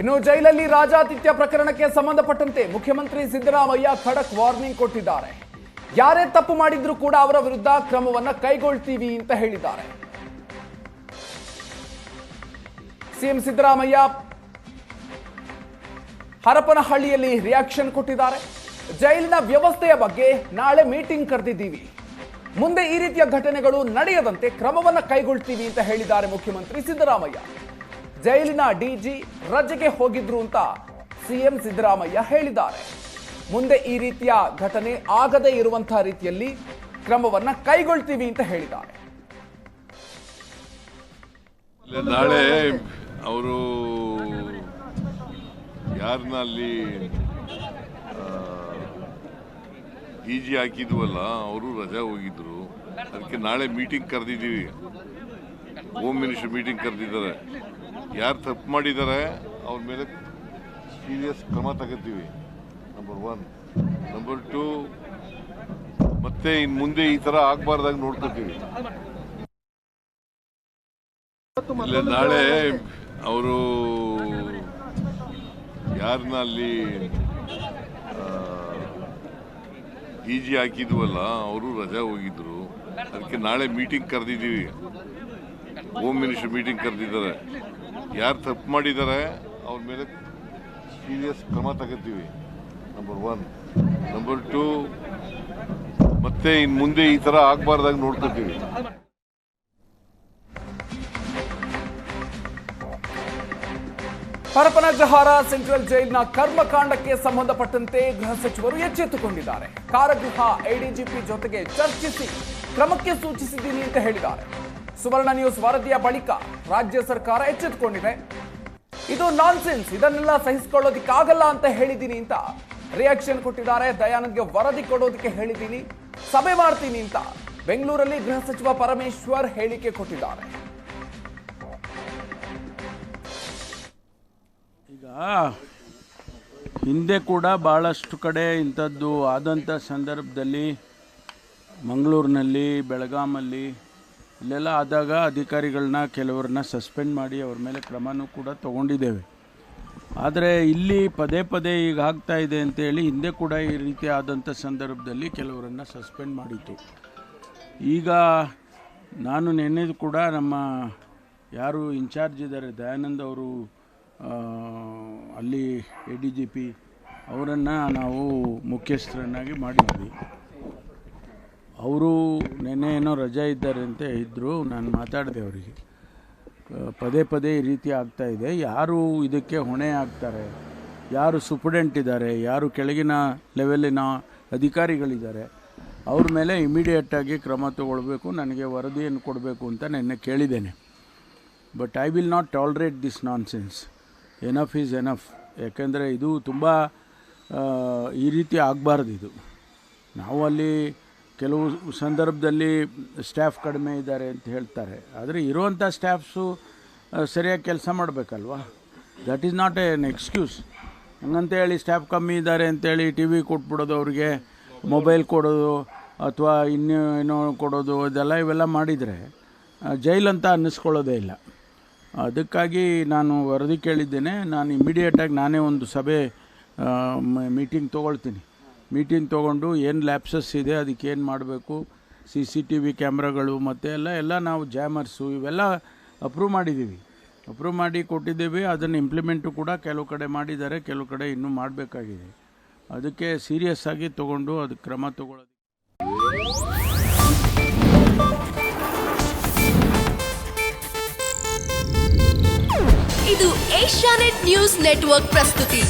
ಇನ್ನು ಜೈಲಲ್ಲಿ ರಾಜಾತಿಥ್ಯ ಪ್ರಕರಣಕ್ಕೆ ಸಂಬಂಧಪಟ್ಟಂತೆ ಮುಖ್ಯಮಂತ್ರಿ ಸಿದ್ದರಾಮಯ್ಯ ಖಡಕ್ ವಾರ್ನಿಂಗ್ ಕೊಟ್ಟಿದ್ದಾರೆ. ಯಾರೇ ತಪ್ಪು ಮಾಡಿದ್ರೂ ಕೂಡ ಅವರ ವಿರುದ್ಧ ಕ್ರಮವನ್ನ ಕೈಗೊಳ್ತೀವಿ ಅಂತ ಹೇಳಿದ್ದಾರೆ. ಸಿಎಂ ಸಿದ್ದರಾಮಯ್ಯ ಹರಪನಹಳ್ಳಿಯಲ್ಲಿ ರಿಯಾಕ್ಷನ್ ಕೊಟ್ಟಿದ್ದಾರೆ. ಜೈಲಿನ ವ್ಯವಸ್ಥೆಯ ಬಗ್ಗೆ ನಾಳೆ ಮೀಟಿಂಗ್ ಕರೆದಿದ್ದೀವಿ, ಮುಂದೆ ಈ ರೀತಿಯ ಘಟನೆಗಳು ನಡೆಯದಂತೆ ಕ್ರಮವನ್ನ ಕೈಗೊಳ್ತೀವಿ ಅಂತ ಹೇಳಿದ್ದಾರೆ ಮುಖ್ಯಮಂತ್ರಿ ಸಿದ್ದರಾಮಯ್ಯ. ಜೈಲಿನ ಡಿಜಿ ರಜೆಗೆ ಹೋಗಿದ್ರು ಅಂತ ಸಿಎಂ ಸಿದ್ದರಾಮಯ್ಯ ಹೇಳಿದ್ದಾರೆ. ಮುಂದೆ ಈ ರೀತಿಯ ಘಟನೆ ಆಗದೇ ಇರುವಂತಹ ರೀತಿಯಲ್ಲಿ ಕ್ರಮವನ್ನ ಕೈಗೊಳ್ತೀವಿ ಅಂತ ಹೇಳಿದ್ದಾರೆ. ನಾಳೆ ಅವರು ಯಾರನ್ನ ಅಲ್ಲಿ ಡಿಜಿ ಹಾಕಿದ್ವಲ್ಲ, ಅವರು ರಜಾ ಹೋಗಿದ್ರು. ಅದಕ್ಕೆ ನಾಳೆ ಮೀಟಿಂಗ್ ಕರೆದಿದ್ದೀವಿ, ಹೋಮ್ ಮಿನಿಸ್ಟರ್ ಮೀಟಿಂಗ್ ಕರೆದಿದ್ದಾರೆ. ಯಾರು ತಪ್ಪು ಮಾಡಿದ್ದಾರೆ ಅವ್ರ ಮೇಲೆ ಸೀರಿಯಸ್ ಕ್ರಮ ತಗೋತೀವಿ, ನಂಬರ್ 1. ನಂಬರ್ 2, ಮತ್ತೆ ಇನ್ನು ಮುಂದೆ ಈ ಥರ ಆಗಬಾರ್ದಾಗ ನೋಡ್ಕೋತೀವಿ. ನಾಳೆ ಅವರು ಯಾರನ್ನ ಅಲ್ಲಿ ಡಿಜಿ ಹಾಕಿದ್ವಲ್ಲ, ಅವರು ರಜಾ ಹೋಗಿದ್ರು. ಅದಕ್ಕೆ ನಾಳೆ ಮೀಟಿಂಗ್ ಕರೆದಿದ್ದೀವಿ, ಹೋಮ್ ಮಿನಿಸ್ಟರ್ ಮೀಟಿಂಗ್ ಕರೆದಿದ್ದಾರೆ. ಯಾರು ತಪ್ಪು ಮಾಡಿದ್ದಾರೆ ಅವ್ರ ಮೇಲೆ ಸೀರಿಯಸ್ ಕ್ರಮ ತಗೋತೀವಿ, ನಂಬರ್ 1. ನಂಬರ್ 2, ಮತ್ತೆ ಇನ್ನು ಮುಂದೆ ಈ ಥರ ಆಗಬಾರ್ದಾಗ ನೋಡ್ಕೋತೀವಿ. ಹರಪನಹಳ್ಳಿ ಸೆಂಟ್ರಲ್ ಜೈಲಿನ ಕರ್ಮಕಾಂಡಕ್ಕೆ ಸಂಬಂಧಪಟ್ಟಂತೆ ಗೃಹ ಸಚಿವರು ಎಚ್ಚೆತ್ತುಕೊಂಡಿದ್ದಾರೆ. ಕಾರಾಗೃಹ ಎಡಿಜಿಪಿ ಜೊತೆಗೆ ಚರ್ಚಿಸಿ ಕ್ರಮಕ್ಕೆ ಸೂಚಿಸಿದ್ದೀನಿ ಅಂತ ಹೇಳಿದ್ದಾರೆ. ಸುವರ್ಣ ನ್ಯೂಸ್ ವರದಿಯ ಬಳಿಕ ರಾಜ್ಯ ಸರ್ಕಾರ ಎಚ್ಚೆತ್ತುಕೊಂಡಿದೆ. ಇದು ನಾನ್ಸೆನ್ಸ್, ಇದನ್ನೆಲ್ಲ ಸಹಿಸಿಕೊಳ್ಳೋದಕ್ಕಾಗಲ್ಲ ಅಂತ ಹೇಳಿದ್ದೀನಿ ಅಂತ ರಿಯಾಕ್ಷನ್ ಕೊಟ್ಟಿದ್ದಾರೆ. ದಯಾನಂದ್ಗೆ ವರದಿ ಕೊಡೋದಕ್ಕೆ ಹೇಳಿದ್ದೀನಿ, ಸಭೆ ಮಾಡ್ತೀನಿ ಅಂತ ಬೆಂಗಳೂರಲ್ಲಿ ಗೃಹ ಸಚಿವ ಪರಮೇಶ್ವರ್ ಹೇಳಿಕೆ ಕೊಟ್ಟಿದ್ದಾರೆ. ಈಗ ಹಿಂದೆ ಕೂಡ ಭಾಳಷ್ಟು ಕಡೆ ಇಂಥದ್ದು ಆದಂಥ ಸಂದರ್ಭದಲ್ಲಿ ಮಂಗಳೂರಿನಲ್ಲಿ, ಬೆಳಗಾಮಲ್ಲಿ ಇಲ್ಲೆಲ್ಲ ಆದಾಗ ಅಧಿಕಾರಿಗಳನ್ನ ಕೆಲವ್ರನ್ನ ಸಸ್ಪೆಂಡ್ ಮಾಡಿ ಅವ್ರ ಮೇಲೆ ಕ್ರಮನೂ ಕೂಡ ತಗೊಂಡಿದ್ದೇವೆ. ಆದರೆ ಇಲ್ಲಿ ಪದೇ ಪದೇ ಈಗ ಆಗ್ತಾ ಇದೆ ಅಂತೇಳಿ ಹಿಂದೆ ಕೂಡ ಈ ರೀತಿ ಆದಂಥ ಸಂದರ್ಭದಲ್ಲಿ ಕೆಲವರನ್ನು ಸಸ್ಪೆಂಡ್ ಮಾಡಿತ್ತು. ಈಗ ನಾನು ನೆನ್ನೆದು ಕೂಡ ನಮ್ಮ ಯಾರು ಇನ್ಚಾರ್ಜ್ ಇದ್ದಾರೆ ದಯಾನಂದ್ ಅವರು, ಅಲ್ಲಿ ADGP ಅವರನ್ನು ನಾವು ಮುಖ್ಯಸ್ಥರನ್ನಾಗಿ ಮಾಡಿದ್ವಿ. ಅವರು ನೆನ್ನೆ ಏನೋ ರಜೆ ಇದ್ದಾರೆ ಅಂತ ಇದ್ದರು. ನಾನು ಮಾತಾಡಿದೆ ಅವರಿಗೆ, ಪದೇ ಪದೇ ಈ ರೀತಿ ಆಗ್ತಾಯಿದೆ, ಯಾರು ಇದಕ್ಕೆ ಹೊಣೆ ಆಗ್ತಾರೆ, ಯಾರು ಸೂಪರ್ಡೆಂಟ್ ಇದ್ದಾರೆ, ಯಾರು ಕೆಳಗಿನ ಲೆವೆಲಿನ ಅಧಿಕಾರಿಗಳಿದ್ದಾರೆ, ಅವ್ರ ಮೇಲೆ ಇಮಿಡಿಯೇಟಾಗಿ ಕ್ರಮ ತಗೊಳ್ಬೇಕು, ನನಗೆ ವರದಿಯನ್ನು ಕೊಡಬೇಕು ಅಂತ ನೆನ್ನೆ ಕೇಳಿದ್ದೇನೆ. But I will not tolerate this nonsense. Enough is enough. ಯಾಕೆಂದರೆ ಇದು ತುಂಬ ಈ ರೀತಿ ಆಗಬಾರ್ದು. ಇದು ನಾವು ಅಲ್ಲಿ ಕೆಲವು ಸಂದರ್ಭದಲ್ಲಿ ಸ್ಟಾಫ್ ಕಡಿಮೆ ಇದ್ದಾರೆ ಅಂತ ಹೇಳ್ತಾರೆ, ಆದರೆ ಇರುವಂಥ ಸ್ಟಾಫ್ಸು ಸರಿಯಾಗಿ ಕೆಲಸ ಮಾಡಬೇಕಲ್ವ. That is not an excuse. ಹಂಗಂತೇಳಿ ಸ್ಟಾಫ್ ಕಮ್ಮಿ ಇದ್ದಾರೆ ಅಂತೇಳಿ TV ಕೊಟ್ಬಿಡೋದು, ಅವ್ರಿಗೆ ಮೊಬೈಲ್ ಕೊಡೋದು ಅಥವಾ ಇನ್ನೇನೋ ಕೊಡೋದು, ಇವೆಲ್ಲ ಮಾಡಿದರೆ ಜೈಲಂತ ಅನ್ನಿಸ್ಕೊಳ್ಳೋದೇ ಇಲ್ಲ. ಅದಕ್ಕಾಗಿ ನಾನು ವರದಿ ಕೇಳಿದ್ದೇನೆ. ನಾನು ಇಮಿಡಿಯೇಟಾಗಿ ನಾನೇ ಒಂದು ಸಭೆ ಮೀಟಿಂಗ್ ತೊಗೊಳ್ತೀನಿ. ಮೀಟಿಂಗ್ ತೊಗೊಂಡು ಏನು ಲ್ಯಾಪ್ಸಸ್ ಇದೆ, ಅದಕ್ಕೆ ಏನು ಮಾಡಬೇಕು, CCTV ಕ್ಯಾಮ್ರಾಗಳು ಮತ್ತು ಎಲ್ಲ ನಾವು ಜಾಮರ್ಸು ಇವೆಲ್ಲ ಅಪ್ರೂವ್ ಮಾಡಿದ್ದೀವಿ, ಅಪ್ರೂವ್ ಮಾಡಿ ಕೊಟ್ಟಿದ್ದೇವೆ. ಅದನ್ನು ಇಂಪ್ಲಿಮೆಂಟು ಕೂಡ ಕೆಲವು ಕಡೆ ಮಾಡಿದ್ದಾರೆ, ಕೆಲವು ಕಡೆ ಇನ್ನೂ ಮಾಡಬೇಕಾಗಿದೆ. ಅದಕ್ಕೆ ಸೀರಿಯಸ್ ಆಗಿ ತೊಗೊಂಡು ಅದಕ್ಕೆ ಕ್ರಮ ತಗೊಳ್ಳೋದು. ಇದು ಏಷ್ಯಾನೆಟ್ ನ್ಯೂಸ್ ನೆಟ್ವರ್ಕ್ ಪ್ರಸ್ತುತಿ.